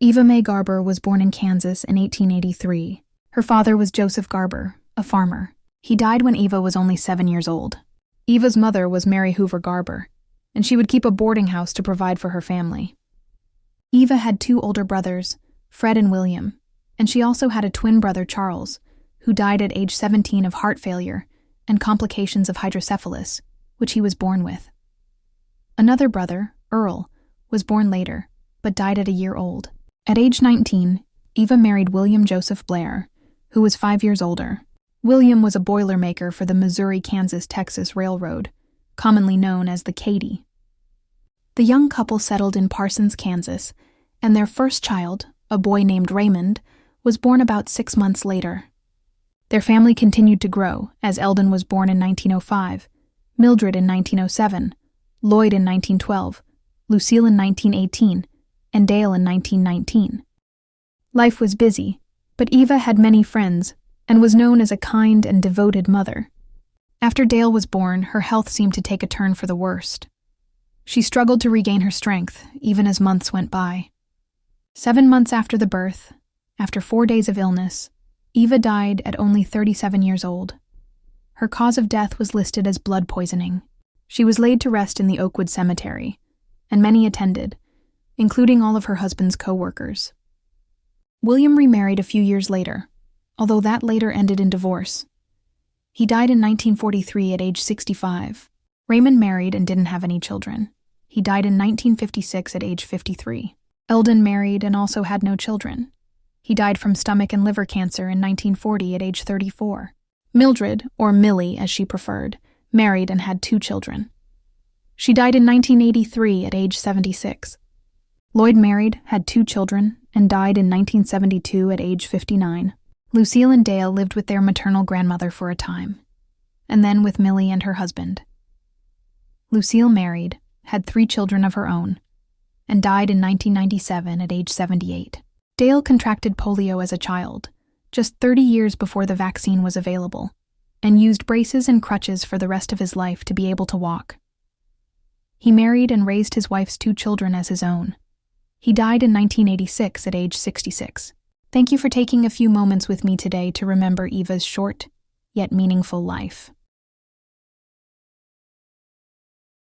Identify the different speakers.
Speaker 1: Eva Mae Garber was born in Kansas in 1883. Her father was Joseph Garber, a farmer. He died when Eva was only 7 years old. Eva's mother was Mary Hoover Garber, and she would keep a boarding house to provide for her family. Eva had 2 older brothers, Fred and William, and she also had a twin brother, Charles, who died at age 17 of heart failure and complications of hydrocephalus, which he was born with. Another brother, Earl, was born later, but died at a year old. At age 19, Eva married William Joseph Blair, who was 5 years older. William was a boilermaker for the Missouri-Kansas-Texas Railroad, commonly known as the Katy. The young couple settled in Parsons, Kansas, and their first child, a boy named Raymond, was born about 6 months later. Their family continued to grow, as Eldon was born in 1905, Mildred in 1907, Lloyd in 1912, Lucille in 1918, and Dale in 1919. Life was busy, but Eva had many friends and was known as a kind and devoted mother. After Dale was born, her health seemed to take a turn for the worst. She struggled to regain her strength, even as months went by. 7 months after the birth, after 4 days of illness, Eva died at only 37 years old. Her cause of death was listed as blood poisoning. She was laid to rest in the Oakwood Cemetery, and many attended, including all of her husband's co-workers. William remarried a few years later, although that later ended in divorce. He died in 1943 at age 65. Raymond married and didn't have any children. He died in 1956 at age 53. Eldon married and also had no children. He died from stomach and liver cancer in 1940 at age 34. Mildred, or Millie as she preferred, married and had 2 children. She died in 1983 at age 76. Lloyd married, had 2 children, and died in 1972 at age 59. Lucille and Dale lived with their maternal grandmother for a time, and then with Millie and her husband. Lucille married, had 3 children of her own, and died in 1997 at age 78. Dale contracted polio as a child, just 30 years before the vaccine was available, and used braces and crutches for the rest of his life to be able to walk. He married and raised his wife's 2 children as his own. He died in 1986 at age 66. Thank you for taking a few moments with me today to remember Eva's short, yet meaningful life.